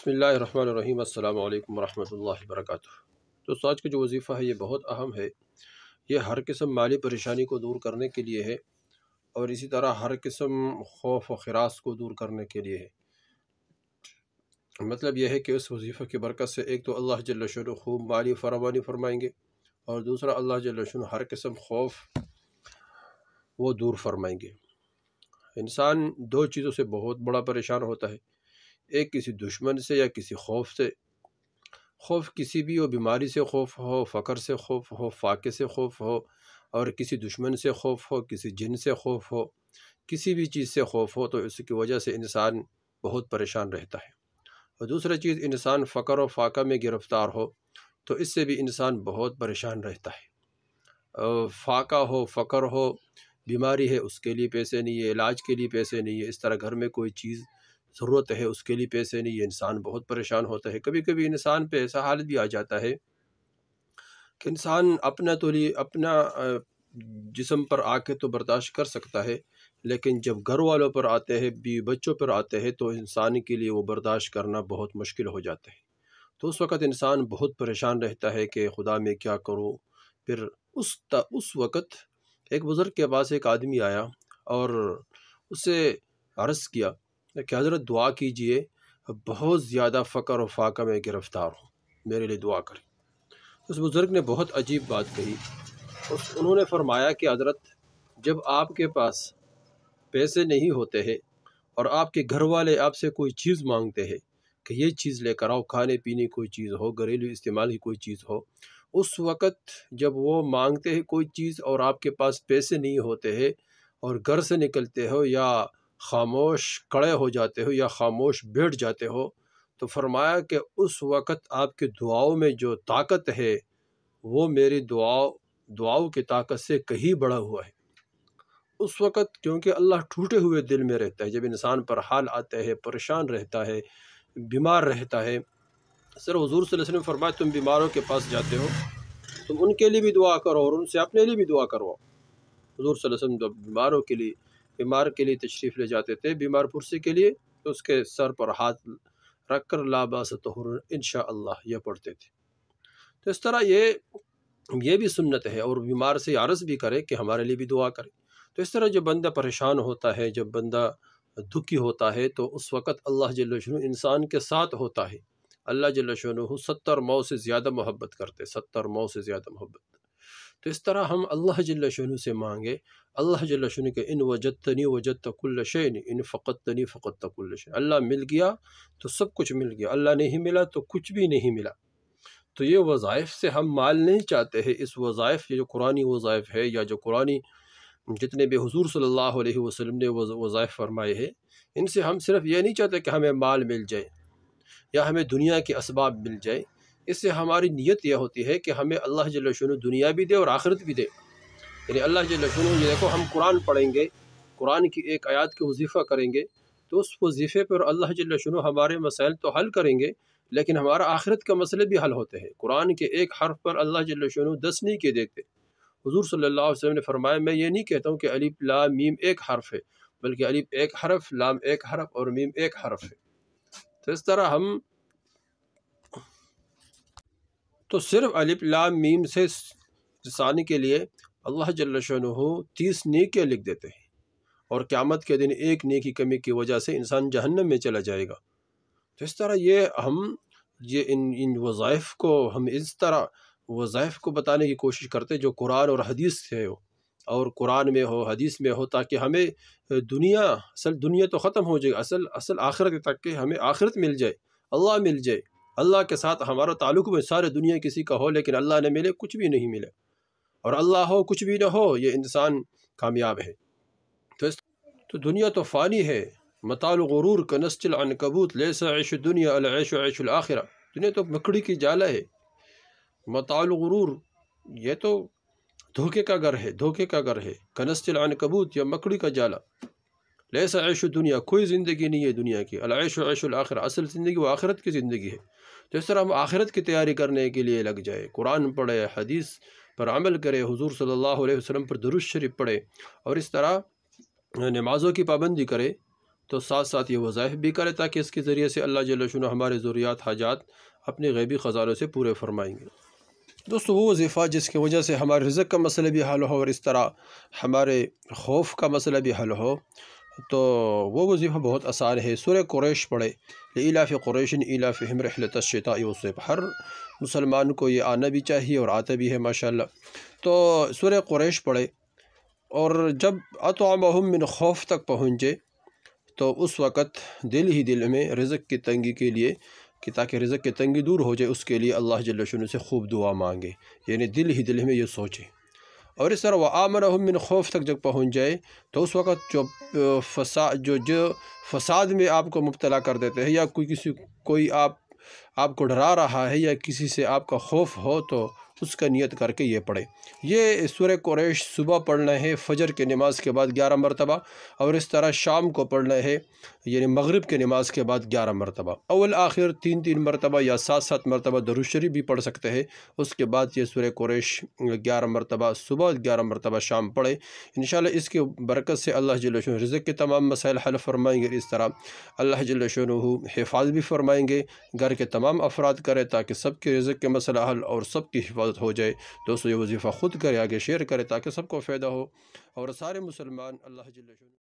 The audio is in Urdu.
بسم اللہ الرحمن الرحیم۔ السلام علیکم ورحمۃ اللہ وبرکاتہ۔ تو آج کا جو وظیفہ ہے یہ بہت اہم ہے۔ یہ ہر قسم مالی پریشانی کو دور کرنے کے لیے ہے، اور اسی طرح ہر قسم خوف و ہراس کو دور کرنے کے لیے ہے۔ مطلب یہ ہے کہ اس وظیفہ کی برکت سے ایک تو اللہ جل شانہ خوب مالی فراوانی فرمائیں گے، اور دوسرا اللہ جل شانہ ہر قسم خوف وہ دور فرمائیں گے۔ انسان دو چیزوں سے بہت بڑا پریشان ہوتا ہے، ایک کسی دشمن سے یا کسی خوف سے۔ خوف کسی بھی ہو، بیماری سے خوف ہو، فقر سے خوف ہو، فاقے سے خوف ہو، اور کسی دشمن سے خوف ہو، کسی جن سے خوف ہو، کسی بھی چیز سے خوف ہو، تو اس کی وجہ سے انسان بہت پریشان رہتا ہے۔ اور دوسرا چیز، انسان فقر و فاقہ میں گرفتار ہو تو اس سے بھی انسان بہت پریشان رہتا ہے۔ فاقہ ہو، فقر ہو، بیماری ہے، اس کے لیے پیسے نہیں ہے، علاج کے لیے پیسے نہیں ہے، اس طرح گھر میں کوئی چیز ضرورت ہے، اس کے لیے پیسے نہیں ہے، انسان بہت پریشان ہوتا ہے۔ کبھی کبھی انسان پہ ایسا حالت بھی آ جاتا ہے کہ انسان اپنا جسم پر آ کے تو برداشت کر سکتا ہے، لیکن جب گھر والوں پر آتے ہیں، بیوی بچوں پر آتے ہیں، تو انسان کے لیے وہ برداشت کرنا بہت مشکل ہو جاتا ہے۔ تو اس وقت انسان بہت پریشان رہتا ہے کہ خدا میں کیا کروں۔ پھر اس وقت ایک بزرگ کے پاس ایک آدمی آیا اور اسے عرض کیا کہ حضرت دعا کیجئے، بہت زیادہ فقر و فاقہ میں گرفتار ہوں، میرے لیے دعا کریں۔ اس بزرگ نے بہت عجیب بات کہی۔ انہوں نے فرمایا کہ حضرت، جب آپ کے پاس پیسے نہیں ہوتے ہیں اور آپ کے گھر والے آپ سے کوئی چیز مانگتے ہیں کہ یہ چیز لے کر آؤ، کھانے پینے کی کوئی چیز ہو، گھریلو استعمال کی کوئی چیز ہو، اس وقت جب وہ مانگتے ہیں کوئی چیز اور آپ کے پاس پیسے نہیں ہوتے ہیں اور گھر سے نکلتے ہو یا خاموش کھڑے ہو جاتے ہو یا خاموش بیٹھ جاتے ہو، تو فرمایا کہ اس وقت آپ کے دعاؤں میں جو طاقت ہے وہ میری دعاؤں کی طاقت سے کہیں بڑا ہوا ہے۔ اس وقت کیونکہ اللہ ٹوٹے ہوئے دل میں رہتا ہے، جب انسان پر حال آتے ہیں، پریشان رہتا ہے، بیمار رہتا ہے۔ سر حضور صلی اللہ علیہ وسلم فرمایا، تم بیماروں کے پاس جاتے ہو، تم ان کے لیے بھی دعا کرو اور ان سے اپنے لیے بھی دعا کرو۔ حضور صلی اللہ علیہ وسلم جب بیمار کے لیے تشریف لے جاتے تھے، بیمار پرسی کے لیے، تو اس کے سر پر ہاتھ رکھ کر لا باس طہور انشاءاللہ یہ پڑھتے تھے۔ تو اس طرح یہ بھی سنت ہے، اور بیمار سے عرض بھی کرے کہ ہمارے لیے بھی دعا کرے۔ تو اس طرح جب بندہ پریشان ہوتا ہے، جب بندہ دکھی ہوتا ہے، تو اس وقت اللہ جل شانہ انسان کے ساتھ ہوتا ہے۔ اللہ جل شانہ 70 ماؤں سے زیادہ محبت کرتے، 70 ماؤں سے زیادہ محبت۔ تو اس طرح ہم اللہ جل شانہ سے مانگے، اللہ جل شانہ کہ ان وجدتنی وجدت کل شیء، ان فقدتنی فقدت کل شیء۔ اللہ مل گیا تو سب کچھ مل گیا، اللہ نہیں ملا تو کچھ بھی نہیں ملا۔ تو یہ وظائف سے ہم مال نہیں چاہتے ہیں، اس وظائف، یہ جو قرآنی وظائف ہے یا جو قرآنی جتنے بھی حضور صلی اللہ علیہ وسلم نے وظائف فرمائے ہیں، ان سے ہم صرف یہ نہیں چاہتے کہ ہمیں مال مل جائے یا ہمیں دنیا کے اسباب مل جائے۔ اس سے ہماری نیت یہ ہوتی ہے کہ ہمیں اللہ جل شانہ دنیا بھی دے اور آخرت بھی دے۔ یعنی اللہ جل شانہ، یہ دیکھو، ہم قرآن پڑھیں گے، قرآن کی ایک آیات کے وظیفہ کریں گے، تو اس وظیفے پر اللہ جل شانہ ہمارے مسائل تو حل کریں گے، لیکن ہمارا آخرت کا مسئلے بھی حل ہوتے ہیں۔ قرآن کے ایک حرف پر اللہ جل شانہ 10 نہیں کے دیتے۔ حضور صلی اللہ علیہ وسلم نے فرمایا، میں یہ نہیں کہتا ہوں کہ الف لام میم ایک حرف ہے، بلکہ الف ایک حرف، لام ایک حرف اور میم ایک حرف ہے۔ تو اس طرح ہم تو صرف الف لام میم سے رسانے کے لیے اللہ جل شانہ 30 نیکیاں لکھ دیتے ہیں، اور قیامت کے دن ایک نیکی کمی کی وجہ سے انسان جہنم میں چلا جائے گا۔ تو اس طرح ان وظائف کو ہم اس طرح وظائف کو بتانے کی کوشش کرتے جو قرآن اور حدیث سے ہو، اور قرآن میں ہو، حدیث میں ہو، تاکہ ہمیں اصل دنیا تو ختم ہو جائے، اصل آخرت تک کہ ہمیں آخرت مل جائے، اللہ مل جائے، اللہ کے ساتھ ہمارا تعلق میں سارے دنیا کسی کا ہو، لیکن اللہ نہ ملے، کچھ بھی نہیں ملے، اور اللہ ہو کچھ بھی نہ ہو، یہ انسان کامیاب ہے۔ تو دنیا تو فانی ہے، متاع الغرور کنسج العنکبوت لیس عیش الدنیا العیش عیش الآخرہ۔ دنیا تو مکڑی کی جالا ہے، متاع الغرور یہ تو دھوکے کا گھر ہے، کنسج العنکبوت یا مکڑی کا جالا، لیس عیش الدنیا، کوئی زندگی نہیں ہے دنیا کی، العیش عیش الآخرہ، اصل زندگی وہ آخرت کی زندگی ہے۔ تو اس طرح ہم آخرت کی تیاری کرنے کے لیے لگ جائے، قرآن پڑھے، حدیث پر عمل کرے، حضور صلی اللہ علیہ وسلم پر درود شریف پڑھے، اور اس طرح نمازوں کی پابندی کرے، تو ساتھ ساتھ یہ وظائف بھی کرے تاکہ اس کے ذریعے سے اللہ جل شانہ ہمارے ضروریات حاجات اپنے غیبی خزانوں سے پورے فرمائیں گے۔ دوستو وہ وظیفہ جس کی وجہ سے ہمارے رزق کا مسئلہ بھی حل ہو اور اس طرح ہمارے خوف کا مسئلہ بھی حل ہو، تو وہ وظیفہ بہت آسان ہے۔ سورہ قریش پڑھے، لإلاف قریش إیلافہم رحلۃ الشتاء والصیف، ہر مسلمان کو یہ آنا بھی چاہیے اور آتا بھی ہے ماشاءاللہ۔ تو سورہ قریش پڑھے اور جب اطعمہم من خوف تک پہنچے تو اس وقت دل ہی دل میں رزق کی تنگی کے لیے، کہ تاکہ رزق کی تنگی دور ہو جائے، اس کے لیے اللہ جل شانہ سے خوب دعا مانگے، یعنی دل ہی دل میں یہ سوچے۔ اور اس طرح وآمنہم من خوف تک جب پہنچ جائے تو اس وقت جو فساد میں آپ کو مبتلا کر دیتے ہیں، یا کوئی آپ کو ڈرا رہا ہے، یا کسی سے آپ کا خوف ہو، تو اس کا نیت کر کے یہ پڑھے۔ یہ سورہ قریش صبح پڑھنا ہے فجر کے نماز کے بعد 11 مرتبہ، اور اس طرح شام کو پڑھنا ہے یعنی مغرب کے نماز کے بعد 11 مرتبہ، اول آخر 3 مرتبہ یا 7 مرتبہ درود شریف بھی پڑھ سکتے ہیں۔ اس کے بعد یہ سورہ قریش 11 مرتبہ صبح، 11 مرتبہ شام پڑھے۔ انشاءاللہ اس کی برکت سے اللہ جل شانہ رزق کے تمام مسائل حل فرمائیں گے۔ اس طرح اللہ جل شانہ حفاظت بھی فرمائیں گے، گھر کے تمام افراد کرے تاکہ سب کے رزق کے مسئلہ حل اور سب کی حفاظت ہو جائے۔ دوستو یہ وظیفہ خود کرے، آگے شیئر کرے تاکہ سب کو فائدہ ہو اور سارے مسلمان اللہ جل شانہ